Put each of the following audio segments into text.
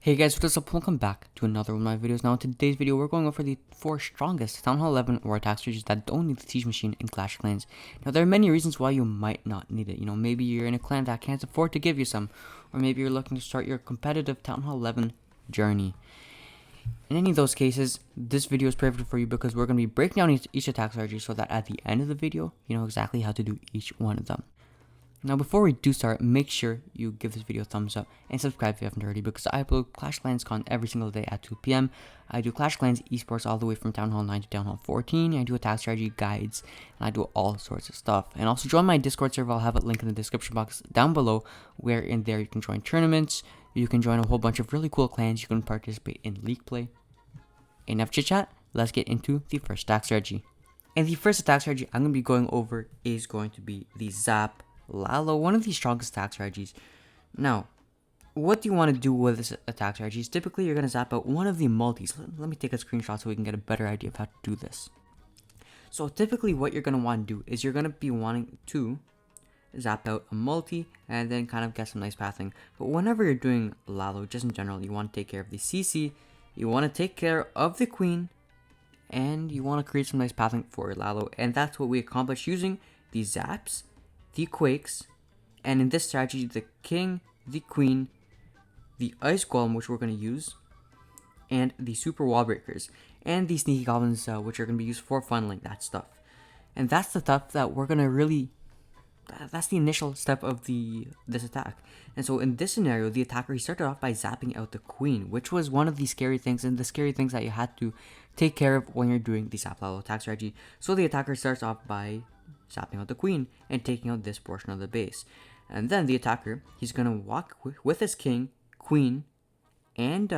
Hey guys, what is up? Welcome back to another one of my videos. Now in today's video, we're going over the 4 strongest Town Hall 11 or attack strategies that don't need the siege machine in Clash of Clans. Now there are many reasons why you might not need it. Maybe you're in a clan that can't afford to give you some, or maybe you're looking to start your competitive Town Hall 11 journey. In any of those cases, this video is perfect for you because we're going to be breaking down each attack strategy so that at the end of the video, you know exactly how to do each one of them. Now before we do start, make sure you give this video a thumbs up and subscribe if you haven't already, because I upload Clash Clans con every single day at 2 p.m. I do Clash Clans esports all the way from Town Hall 9 to Town Hall 14. I do attack strategy guides, and I do all sorts of stuff. And also join my Discord server. I'll have a link in the description box down below, where in there you can join tournaments, you can join a whole bunch of really cool clans, you can participate in league play. Enough chit chat, let's get into the first attack strategy. And the first attack strategy I'm going to be going over is going to be the Zap Lalo, one of the strongest attack strategies. Now, what do you want to do with this attack strategy? Is typically you're going to zap out one of the multis. Let me take a screenshot so we can get a better idea of how to do this. So typically what you're going to want to do is you're going to be wanting to zap out a multi and then kind of get some nice pathing. But whenever you're doing Lalo, just in general, you want to take care of the CC, you want to take care of the queen, and you want to create some nice pathing for your Lalo. And that's what we accomplish using the zaps, the quakes, and in this strategy, the king, the queen, the ice golem, which we're going to use, and the super wall breakers, and the sneaky goblins, which are going to be used for funneling that stuff. And that's the stuff that we're going to really, that's the initial step of this attack. And so in this scenario, the attacker, he started off by zapping out the queen, which was one of the scary things, and the scary things that you had to take care of when you're doing the Zap Lalo attack strategy. So the attacker starts off by zapping out the queen and taking out this portion of the base. And then the attacker, he's going to walk with his king, queen, and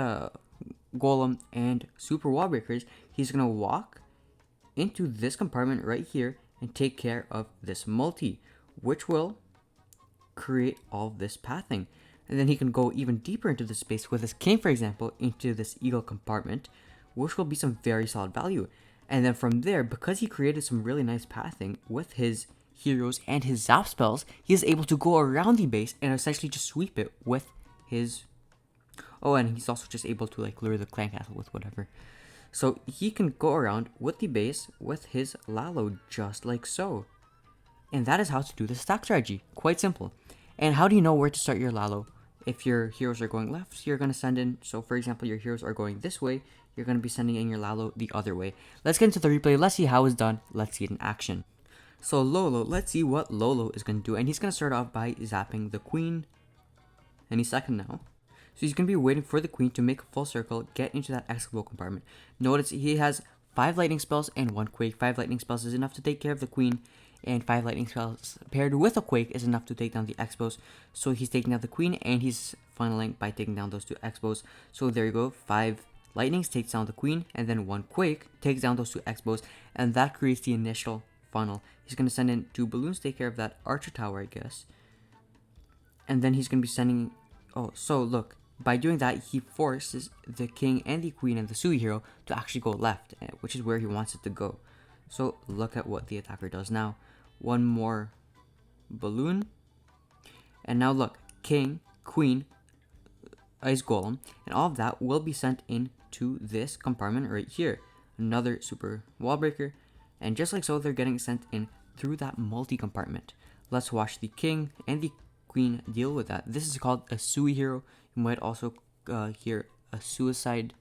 golem, and super wall breakers. He's going to walk into this compartment right here and take care of this multi, which will create all this pathing. And then he can go even deeper into the space with his king, for example, into this eagle compartment, which will be some very solid value. And then from there, because he created some really nice pathing with his heroes and his zap spells, he is able to go around the base and essentially just sweep it with his... Oh, and he's also just able to like lure the clan castle with whatever. So he can go around with the base with his Lalo just like so. And that is how to do this attack strategy. Quite simple. And how do you know where to start your Lalo? If your heroes are going left, you're going to send in... So for example, your heroes are going this way, you're going to be sending in your Lalo the other way. Let's get into the replay. Let's see how it's done. Let's see it in action. So Lolo, let's see what Lolo is going to do. And he's going to start off by zapping the queen any second now. So he's going to be waiting for the queen to make a full circle, get into that executable compartment. Notice he has 5 lightning spells and 1 quake. 5 lightning spells is enough to take care of the queen, and 5 lightning spells paired with a quake is enough to take down the expos. So he's taking down the queen and he's funneling by taking down those 2 expos. So there you go, 5 lightnings takes down the queen, and then 1 quake takes down those 2 expos, and that creates the initial funnel. He's going to send in 2 balloons, take care of that archer tower, I guess. And then he's going to be sending... Oh, so look, by doing that, he forces the king and the queen and the Sui hero to actually go left, which is where he wants it to go. So look at what the attacker does now. 1 more balloon. And now look, king, queen, ice golem, and all of that will be sent into this compartment right here. Another super wall breaker. And just like so, they're getting sent in through that multi compartment. Let's watch the king and the queen deal with that. This is called a Sui hero. You might also hear a suicide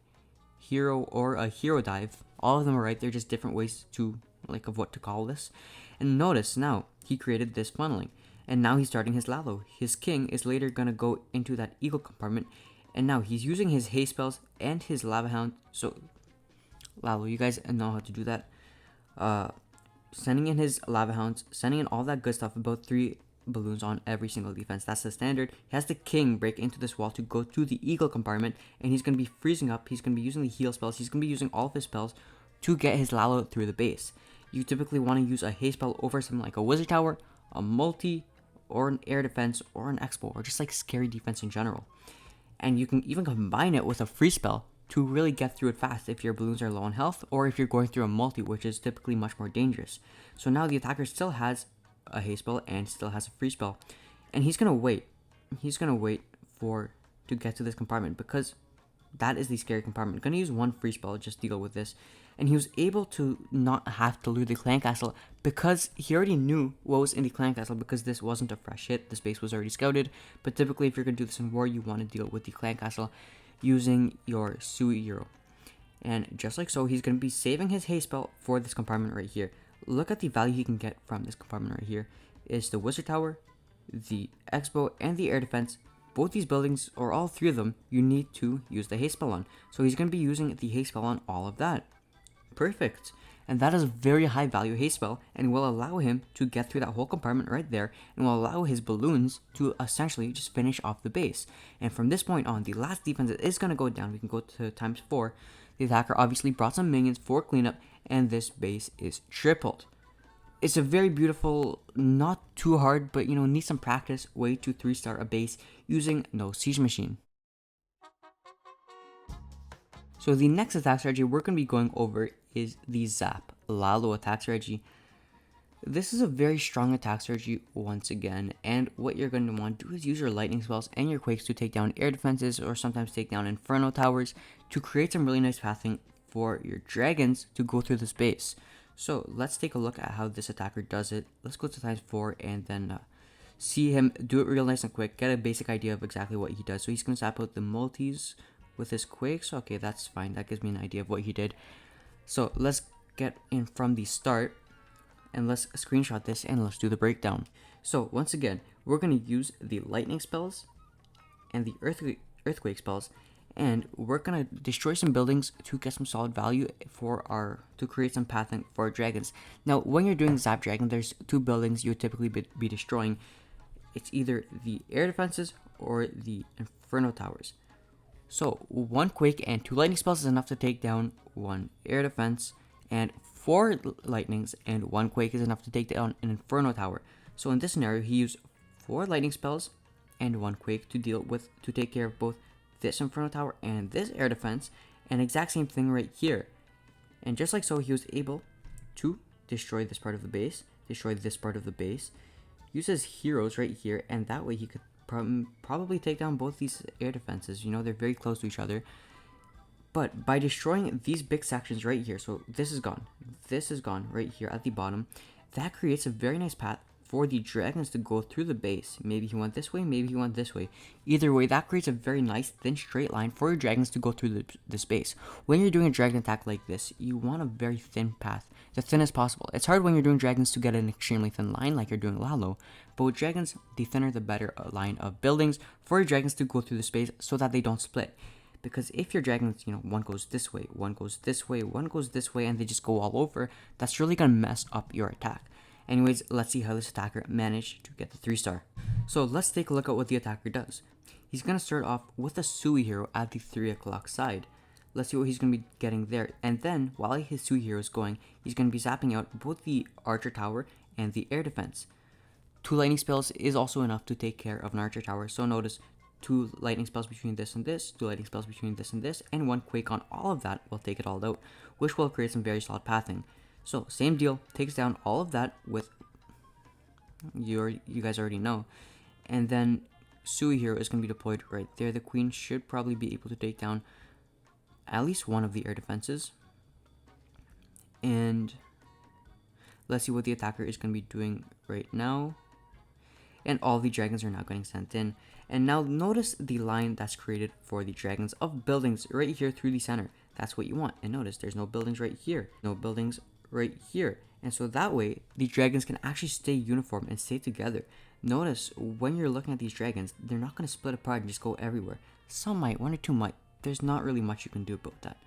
hero or a hero dive. All of them are right. They're just different ways to of what to call this. And notice now he created this funneling, and now he's starting his Lalo. His king is later gonna go into that eagle compartment, and now he's using his haste spells and his lava hound. So Lalo, you guys know how to do that. Sending in his lava hounds, sending in all that good stuff, about 3 balloons on every single defense. That's the standard. He has the king break into this wall to go to the eagle compartment, and he's going to be freezing up. He's going to be using the heal spells. He's going to be using all of his spells to get his Lalo through the base. You typically want to use a haste spell over something like a wizard tower, a multi, or an air defense, or an expo, or just like scary defense in general. And you can even combine it with a free spell to really get through it fast if your balloons are low on health, or if you're going through a multi, which is typically much more dangerous. So now the attacker still has a haste spell and still has a free spell, and he's gonna wait. He's gonna wait to get to this compartment, because That is the scary compartment. Gonna use one free spell, just deal with this. And he was able to not have to loot the clan castle because he already knew what was in the clan castle, because this wasn't a fresh hit. The space was already scouted. But typically, if you're gonna do this in war, you want to deal with the clan castle using your Sui hero. And just like so, he's gonna be saving his haste spell for this compartment right here. Look at the value he can get from this compartment right here. Is the wizard tower, the expo, and the air defense. Both these buildings, or all three of them, you need to use the haste spell on. So he's going to be using the haste spell on all of that. Perfect. And that is a very high value haste spell, and will allow him to get through that whole compartment right there, and will allow his balloons to essentially just finish off the base. And from this point on, the last defense is going to go down. We can go to times 4. The attacker obviously brought some minions for cleanup, and this base is tripled. It's a very beautiful, not too hard, but need some practice way to 3-star a base using no siege machine. So the next attack strategy we're going to be going over is the Zap Lalo attack strategy. This is a very strong attack strategy once again, and what you're going to want to do is use your lightning spells and your quakes to take down air defenses, or sometimes take down inferno towers, to create some really nice pathing for your dragons to go through this base. So let's take a look at how this attacker does it. Let's go to times 4 and then see him do it real nice and quick, get a basic idea of exactly what he does. So he's going to zap out the multis with his quakes. Okay, that's fine. That gives me an idea of what he did. So let's get in from the start, and let's screenshot this, and let's do the breakdown. So once again, we're going to use the lightning spells and the earthquake spells, and we're gonna destroy some buildings to get some solid value to create some pathing for our dragons. Now, when you're doing Zap Dragon, there's 2 buildings you would typically be destroying. It's either the air defenses or the inferno towers. So 1 quake and 2 lightning spells is enough to take down 1 air defense, and 4 lightnings and 1 quake is enough to take down an inferno tower. So in this scenario, he used 4 lightning spells and 1 quake to take care of both this inferno tower and this air defense, and exact same thing right here. And just like so, he was able to destroy this part of the base, destroy this part of the base, use his heroes right here, and that way he could probably take down both these air defenses. They're very close to each other, but by destroying these big sections right here, so this is gone right here at the bottom, that creates a very nice path for the dragons to go through the base. Maybe he went this way, maybe he went this way. Either way, that creates a very nice thin straight line for your dragons to go through the space. When you're doing a dragon attack like this, you want a very thin path, the thinnest possible. It's hard when you're doing dragons to get an extremely thin line like you're doing Lalo, but with dragons, the thinner the better line of buildings for your dragons to go through the space so that they don't split. Because if your dragons, one goes this way, one goes this way, one goes this way, and they just go all over, that's really going to mess up your attack. Anyways, let's see how this attacker managed to get the 3-star. So let's take a look at what the attacker does. He's going to start off with a Sui hero at the 3 o'clock side. Let's see what he's going to be getting there. And then, while his Sui hero is going, he's going to be zapping out both the archer tower and the air defense. 2 lightning spells is also enough to take care of an archer tower. So notice, 2 lightning spells between this and this, 2 lightning spells between this and this, and 1 quake on all of that will take it all out, which will create some very solid pathing. So same deal, takes down all of that with, you guys already know, and then Sui hero is going to be deployed right there. The queen should probably be able to take down at least one of the air defenses, and let's see what the attacker is going to be doing right now. And all the dragons are now getting sent in. And now notice the line that's created for the dragons of buildings right here through the center. That's what you want. And notice there's no buildings right here, no buildings right here. And so that way the dragons can actually stay uniform and stay together. Notice when you're looking at these dragons, they're not going to split apart and just go everywhere. Some might, 1 or 2 might. There's not really much you can do about that.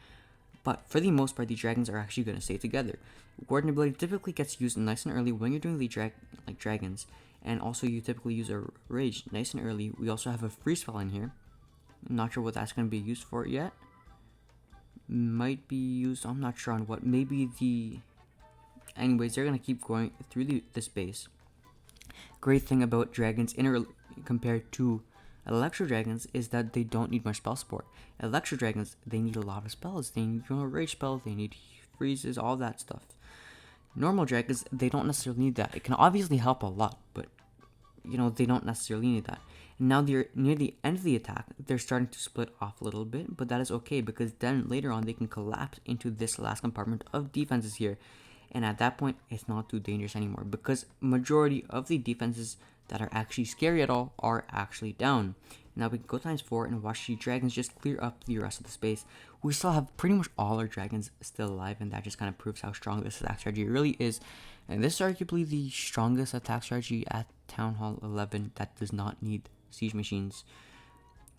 But for the most part, the dragons are actually going to stay together. Warden ability typically gets used nice and early when you're doing the dragons. And also you typically use a rage nice and early. We also have a freeze spell in here. I'm not sure what that's going to be used for yet. Might be used, I'm not sure on what. Maybe the... Anyways, they're going to keep going through this base. Great thing about dragons compared to electro dragons is that they don't need much spell support. Electro dragons, they need a lot of spells. They need rage spells, they need freezes, all that stuff. Normal dragons, they don't necessarily need that. It can obviously help a lot, but they don't necessarily need that. Now they're near the end of the attack, they're starting to split off a little bit, but that is okay because then later on they can collapse into this last compartment of defenses here. And at that point, it's not too dangerous anymore because majority of the defenses that are actually scary at all are actually down. Now we can go ×4 and watch the dragons just clear up the rest of the space. We still have pretty much all our dragons still alive, and that just kind of proves how strong this attack strategy really is. And this is arguably the strongest attack strategy at Town Hall 11 that does not need siege machines.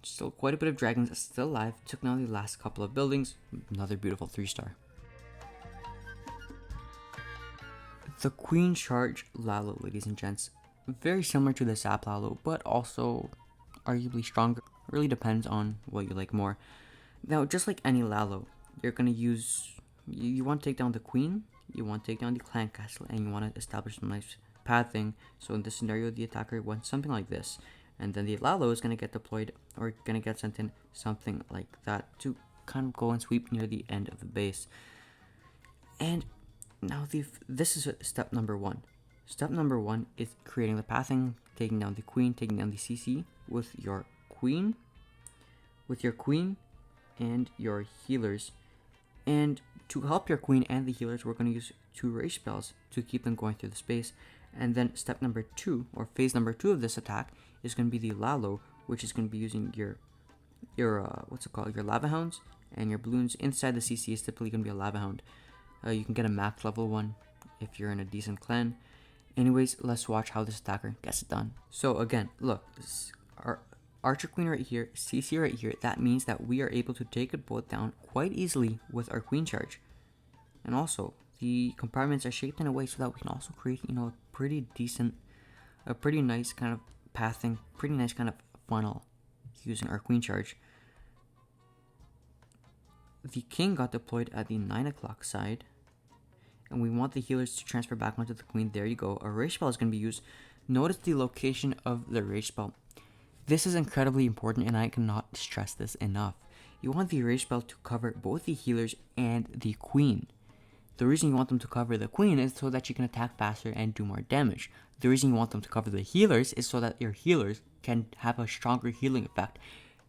Still quite a bit of dragons still alive. Took down the last couple of buildings. Another beautiful 3-star. The Queen Charge Lalo, ladies and gents. Very similar to the Sap Lalo, but also arguably stronger. Really depends on what you like more. Now, just like any Lalo, you're going to use... You want to take down the Queen, you want to take down the Clan Castle, and you want to establish some nice pathing. So in this scenario, the attacker wants something like this. And then the Lalo is going to get deployed, or going to get sent in something like that to kind of go and sweep near the end of the base. And now this is step number 1. Step number 1 is creating the pathing, taking down the Queen, taking down the CC with your Queen, and your healers. And to help your Queen and the healers, we're going to use 2 rage spells to keep them going through the space. And then step number 2, or phase number 2 of this attack, is going to be the Lalo, which is going to be using your lava hounds and your balloons. Inside the CC is typically going to be a lava hound. You can get a max level one if you're in a decent clan. Anyways, let's watch how this attacker gets it done. So again, look, our Archer Queen right here, CC right here. That means that we are able to take it both down quite easily with our Queen Charge. And also, the compartments are shaped in a way so that we can also create, a pretty nice kind of pathing, pretty nice kind of funnel using our Queen Charge. The King got deployed at the 9 o'clock side, and we want the healers to transfer back onto the Queen. There you go. A rage spell is going to be used. Notice the location of the rage spell. This is incredibly important, and I cannot stress this enough. You want the rage spell to cover both the healers and the Queen. The reason you want them to cover the Queen is so that you can attack faster and do more damage. The reason you want them to cover the healers is so that your healers can have a stronger healing effect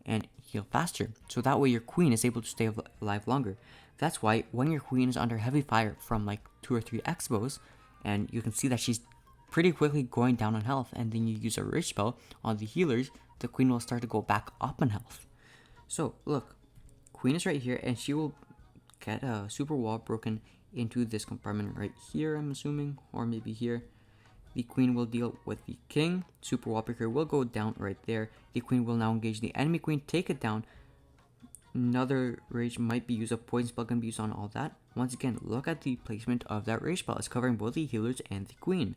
and heal faster. So that way your Queen is able to stay alive longer. That's why when your Queen is under heavy fire from like 2 or 3 expos, and you can see that she's pretty quickly going down on health, and then you use a rage spell on the healers, the Queen will start to go back up in health. So look, Queen is right here, and she will get a super wall broken into this compartment right here, I'm assuming, or maybe here. The Queen will deal with the King. Super wall breaker will go down right there. The Queen will now engage the enemy Queen, take it down. Another rage might be used, a poison spell can be used on all that. Once again, look at the placement of that rage spell. It's covering both the healers and the Queen.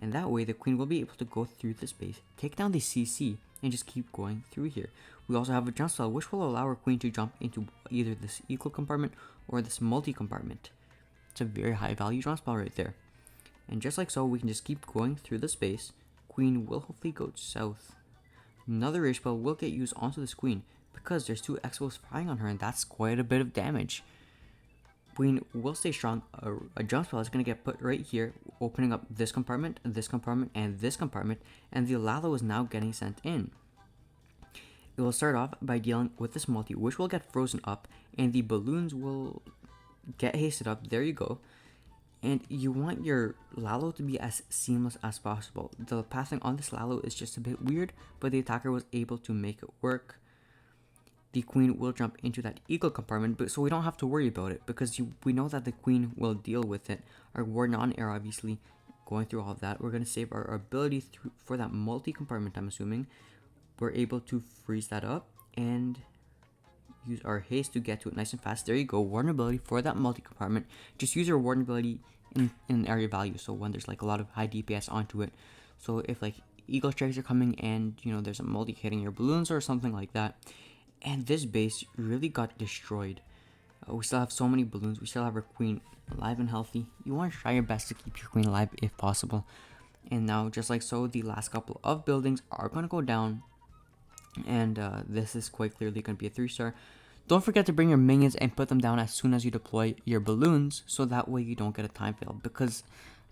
And that way the Queen will be able to go through the space, take down the CC, and just keep going through here. We also have a jump spell which will allow our Queen to jump into either this equal compartment or this multi-compartment. It's a very high value jump spell right there. And just like so, we can just keep going through the space. Queen will hopefully go south. Another rage spell will get used onto this Queen because there's 2 expos firing on her, and that's quite a bit of damage. Queen will stay strong. A jump spell is going to get put right here, opening up this compartment, and this compartment, and the Lalo is now getting sent in. It will start off by dealing with this multi, which will get frozen up, and the balloons will get hasted up. There you go. And you want your Lalo to be as seamless as possible. The pathing on this Lalo is just a bit weird, but the attacker was able to make it work. The Queen will jump into that eagle compartment, but so we don't have to worry about it because we know that the Queen will deal with it. Our Warden on air, obviously, going through all of that. We're going to save our ability for that multi-compartment, I'm assuming. We're able to freeze that up and use our haste to get to it nice and fast. There you go, Warden ability for that multi-compartment. Just use your Warden ability in an area value, so when there's like a lot of high DPS onto it. So if like eagle strikes are coming and there's a multi hitting your balloons or something like that. And this base really got destroyed. We still have so many balloons. We still have our Queen alive and healthy. You want to try your best to keep your Queen alive if possible. And now, just like so, the last couple of buildings are going to go down. And this is quite clearly going to be a 3-star. Don't forget to bring your minions and put them down as soon as you deploy your balloons. So that way you don't get a time fail. Because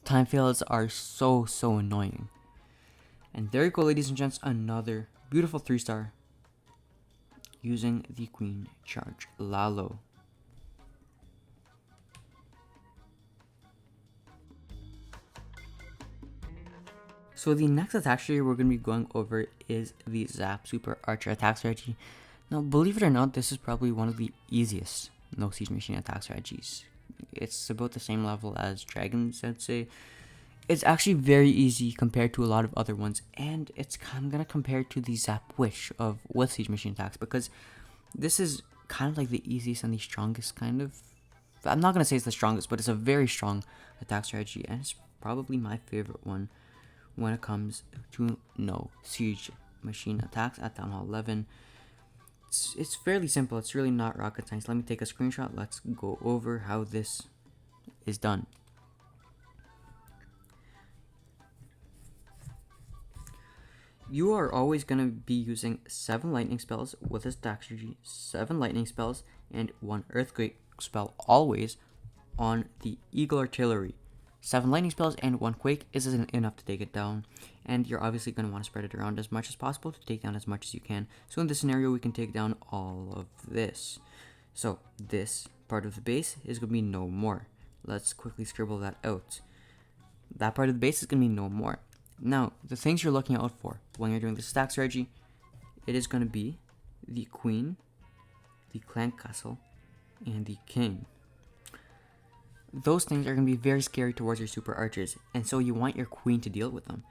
time fails are so annoying. And there you go, ladies and gents. Another beautiful 3-star using the queen charge lalo. So the next attack strategy we're going to be going over is the Zap Super Archer attack strategy. Now, believe it or not, this is probably one of the easiest no siege machine attack strategies. It's about the same level as Dragons, I'd say. It's actually very easy compared to a lot of other ones, and I'm going to compare it to the Zap Wish of with siege machine attacks, because this is kind of like the easiest and the strongest kind of... I'm not going to say it's the strongest, but it's a very strong attack strategy, and it's probably my favorite one when it comes to no siege machine attacks at Town Hall 11. It's fairly simple. It's really not rocket science. Let me take a screenshot. Let's go over how this is done. You are always going to be using 7 lightning spells with this attack strategy, 7 lightning spells, and 1 earthquake spell always on the Eagle Artillery. 7 lightning spells and 1 quake isn't enough to take it down, and you're obviously going to want to spread it around as much as possible to take down as much as you can. So in this scenario, we can take down all of this. So this part of the base is going to be no more. Let's quickly scribble that out. That part of the base is going to be no more. Now, the things you're looking out for when you're doing this stack strategy, it is going to be the queen, the clan castle, and the king. Those things are going to be very scary towards your super archers, and so you want your queen to deal with them.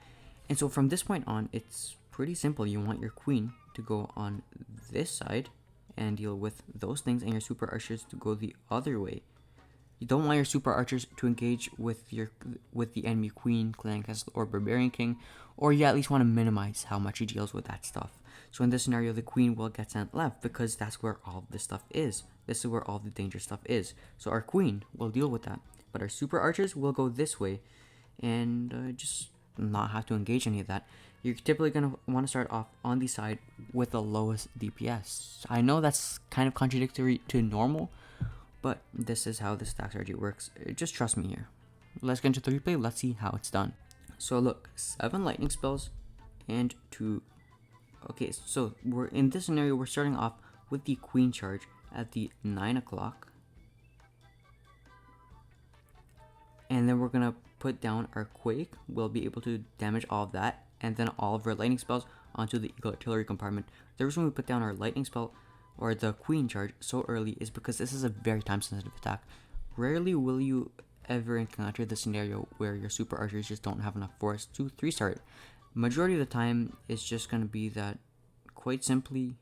And so from this point on, it's pretty simple. You want your queen to go on this side and deal with those things, and your super archers to go the other way. You don't want your super archers to engage with the enemy queen, clan castle, or barbarian king, or you at least want to minimize how much he deals with that stuff. So in this scenario, the queen will get sent left because that's where all this stuff is. This is where all the danger stuff is. So our queen will deal with that, but our super archers will go this way and just not have to engage any of that. You're typically going to want to start off on the side with the lowest DPS. I know that's kind of contradictory to normal, but this is how the stack strategy works. Just trust me here. Let's get into the replay. Let's see how it's done. So look, 7 lightning spells and 2. Okay, so we're in this scenario, we're starting off with the queen charge at the 9 o'clock. And then we're going to put down our quake. We'll be able to damage all of that. And then all of our lightning spells onto the Eagle Artillery compartment. The reason we put down our lightning spell or the queen charge so early is because this is a very time sensitive attack. Rarely will you ever encounter the scenario where your super archers just don't have enough force to 3-star it. Majority of the time it's just going to be that quite simply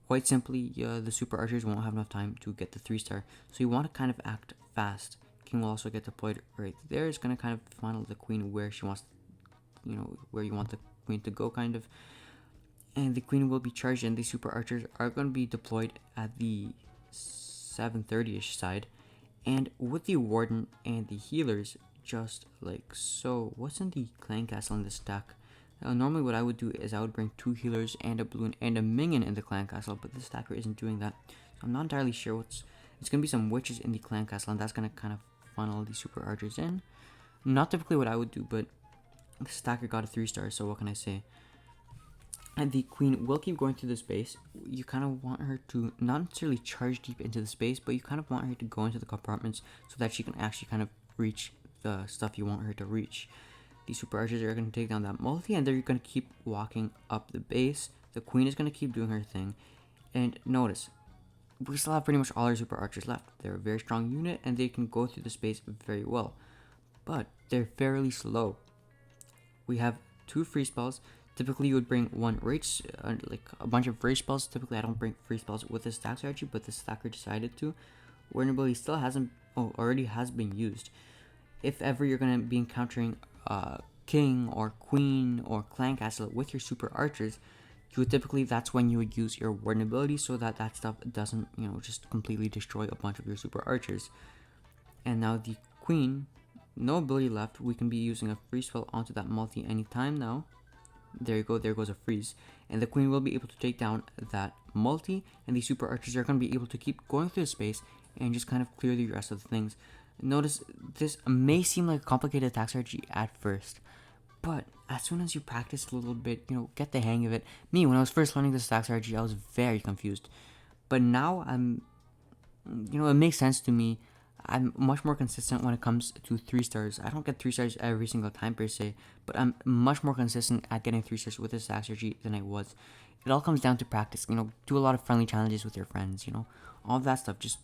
the super archers won't have enough time to get the 3-star, so you want to kind of act fast. King will also get deployed right there. It's going to kind of funnel the queen where she wants, where you want the queen to go, kind of. And the queen will be charged, and the super archers are going to be deployed at the 7:30ish side. And with the warden and the healers, just like so. What's in the clan castle in this stack? Normally what I would do is I would bring 2 healers and a balloon and a minion in the clan castle, but this stacker isn't doing that. So I'm not entirely sure what's... It's going to be some witches in the clan castle, and that's going to kind of funnel the super archers in. Not typically what I would do, but the stacker got a 3-star, so what can I say? And the queen will keep going through the space. You kind of want her to not necessarily charge deep into the space, but you kind of want her to go into the compartments so that she can actually kind of reach the stuff you want her to reach. The super archers are going to take down that multi, and they're going to keep walking up the base. The queen is going to keep doing her thing. And notice, we still have pretty much all our super archers left. They're a very strong unit, and they can go through the space very well. But they're fairly slow. We have 2 free spells. Typically, you would bring 1 rage, like a bunch of rage spells. Typically, I don't bring free spells with this stack strategy, but the stacker decided to. Warden ability still already has been used. If ever you're going to be encountering king or queen or clan castle with your super archers, you would typically, that's when you would use your warden ability so that that stuff doesn't, just completely destroy a bunch of your super archers. And now the queen, no ability left. We can be using a free spell onto that multi anytime now. There you go, there goes a freeze. And the queen will be able to take down that multi, and the super archers are going to be able to keep going through the space and just kind of clear the rest of the things. Notice, this may seem like a complicated attack strategy at first, But as soon as you practice a little bit, get the hang of it. Me, when I was first learning the stack strategy, I was very confused. But now it makes sense to me. I'm much more consistent when it comes to 3 stars. I don't get 3 stars every single time per se, but I'm much more consistent at getting 3 stars with this stack strategy than I was. It all comes down to practice. Do a lot of friendly challenges with your friends. All of that stuff. Just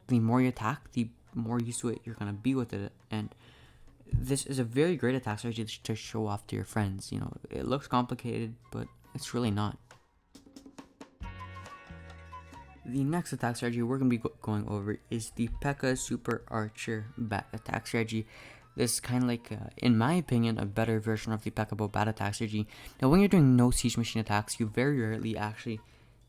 the more you attack, the more used to it you're gonna be with it, and this is a very great attack strategy to show off to your friends. It looks complicated, but it's really not. The next attack strategy we're going to be going over is the Pekka Super Archer Bat attack strategy. This is kind of like, in my opinion, a better version of the Pekka Bow Bat attack strategy. Now, when you're doing no siege machine attacks, you very rarely actually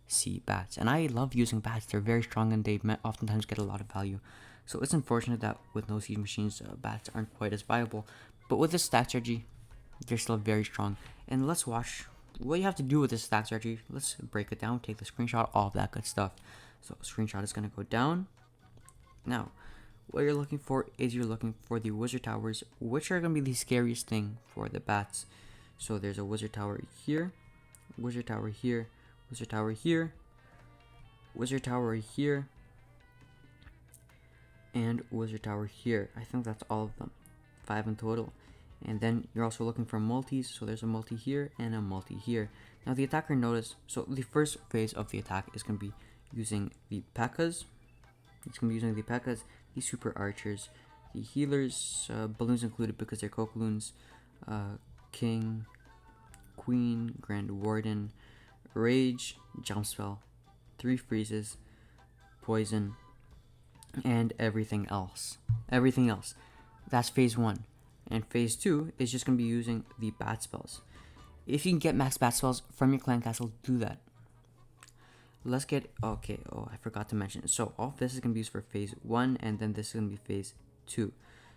see bats. And I love using bats. They're very strong and they oftentimes get a lot of value. So it's unfortunate that with no siege machines, bats aren't quite as viable. But with this stack strategy, they're still very strong. And let's watch what you have to do with this stack strategy. Let's break it down, take the screenshot, all of that good stuff. So screenshot is going to go down. Now, what you're looking for is you're looking for the wizard towers, which are going to be the scariest thing for the bats. So there's a wizard tower here, wizard tower here, wizard tower here, wizard tower here, and wizard tower here. I think that's all of them, 5 in total. And then you're also looking for multis, so there's a multi here and a multi here. Now the attacker notice, so the first phase of the attack is going to be using the Pekkas. It's going to be using the Pekkas, the super archers, the healers, balloons included because they're coke-loons, king, queen, grand warden, rage, jump spell, 3 freezes, poison, and everything else. Everything else. That's phase 1. And phase 2 is just going to be using the bat spells. If you can get max bat spells from your clan castle, do that. Let's get, okay, I forgot to mention. So all of this is going to be used for phase 1, and then this is going to be phase 2.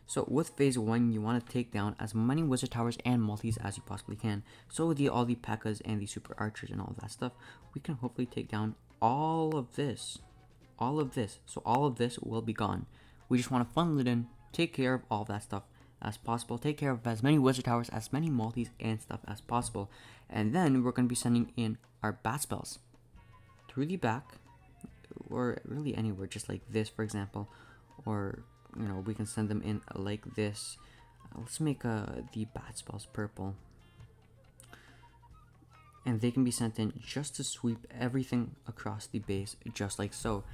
So with phase 1, you want to take down as many wizard towers and multis as you possibly can. So with all the Pekkas and the super archers and all of that stuff, we can hopefully take down all of this. All of this. So all of this will be gone. We just want to funnel it in, take care of all of that stuff as possible, take care of as many wizard towers, as many multis and stuff as possible, and then we're going to be sending in our bat spells through the back, or really anywhere, just like this for example, or we can send them in like this. Let's make the bat spells purple, and they can be sent in just to sweep everything across the base, just like so.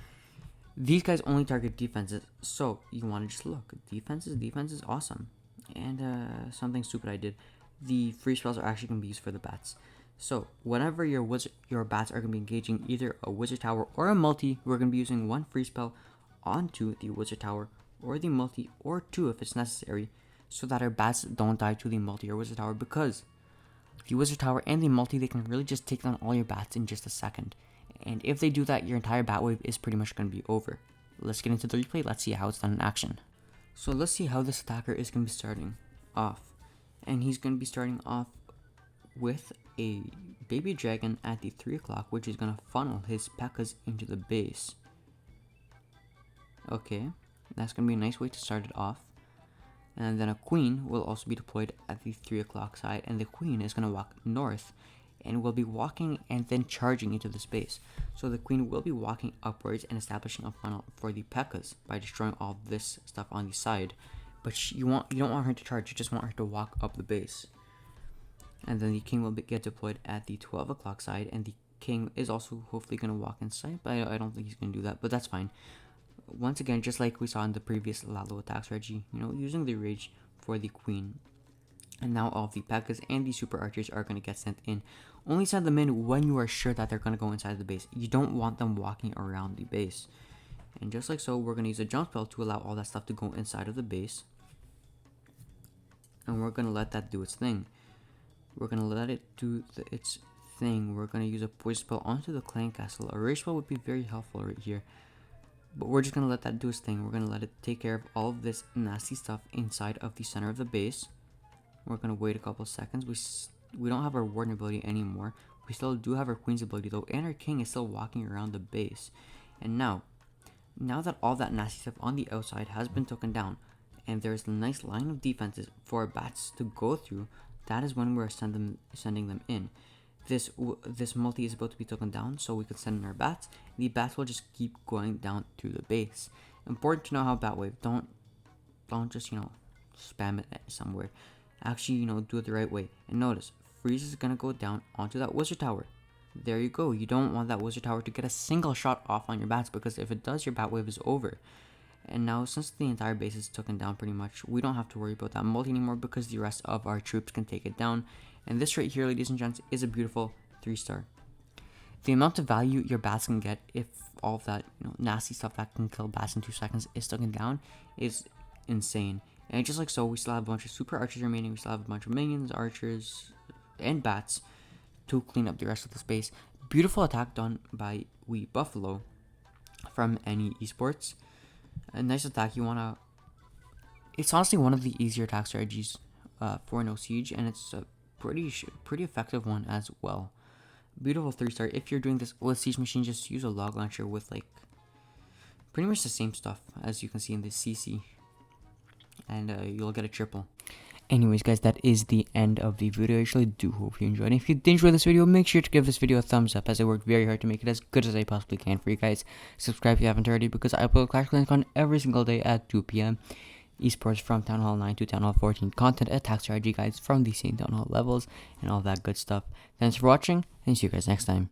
These guys only target defenses, so you want to just look. Defense is awesome. And something stupid I did. The free spells are actually going to be used for the bats. So whenever your bats are going to be engaging either a wizard tower or a multi, we're going to be using 1 free spell onto the wizard tower or the multi, or 2 if it's necessary, so that our bats don't die to the multi or wizard tower, because the wizard tower and the multi, they can really just take down all your bats in just a second. And if they do that, your entire bat wave is pretty much going to be over. Let's get into the replay. Let's see how it's done in action. So let's see how this attacker is going to be starting off. And he's going to be starting off with a baby dragon at the 3 o'clock, which is going to funnel his Pekkas into the base. Okay, that's going to be a nice way to start it off. And then a queen will also be deployed at the 3 o'clock side, and the queen is going to walk north and will be walking and then charging into the space. So the queen will be walking upwards and establishing a funnel for the Pekkas by destroying all this stuff on the side. But you don't want her to charge, you just want her to walk up the base. And then the king will get deployed at the 12 o'clock side, and the king is also hopefully going to walk inside, but I don't think he's going to do that, but that's fine. Once again, just like we saw in the previous Lalo attack strategy, using the rage for the queen. And now all of the Pekkas and the super archers are going to get sent in. Only send them in when you are sure that they're going to go inside the base. You don't want them walking around the base. And just like so, we're going to use a jump spell to allow all that stuff to go inside of the base. And we're going to let that do its thing. We're going to let it do its thing. We're going to use a poison spell onto the clan castle. A rage spell would be very helpful right here. But we're just going to let that do its thing. We're going to let it take care of all of this nasty stuff inside of the center of the base. We're going to wait a couple seconds. We don't have our warden ability anymore. We still do have our queen's ability though, and our king is still walking around the base. And now that all that nasty stuff on the outside has been taken down, and there's a nice line of defenses for our bats to go through, that is when we're sending them in. This multi is about to be taken down, so we can send in our bats. The bats will just keep going down through the base. Important to know how bat wave. Don't just spam it somewhere. Actually do it the right way. And notice, freeze is gonna go down onto that wizard tower. There you go. You don't want that wizard tower to get a single shot off on your bats, because if it does, your bat wave is over. And now, since the entire base is taken down pretty much, we don't have to worry about that multi anymore, because the rest of our troops can take it down. And this right here, ladies and gents, is a beautiful 3-star. The amount of value your bats can get if all of that nasty stuff that can kill bats in 2 seconds is taken down is insane. And just like so, we still have a bunch of super archers remaining. We still have a bunch of minions, archers, and bats to clean up the rest of the space. Beautiful attack done by Wee Buffalo from any esports. A nice attack. It's honestly one of the easier attack strategies for no siege, and it's a pretty effective one as well. Beautiful 3-star. If you're doing this with siege machine, just use a log launcher with pretty much the same stuff as you can see in this CC, and you'll get a triple. Anyways, guys, that is the end of the video. I actually do hope you enjoyed. And if you did enjoy this video, make sure to give this video a thumbs up, as I worked very hard to make it as good as I possibly can for you guys. Subscribe if you haven't already, because I upload Clash Clans content every single day at 2 p.m. Esports from Town Hall 9 to Town Hall 14. Content, attack strategy guides from the same Town Hall levels, and all that good stuff. Thanks for watching, and see you guys next time.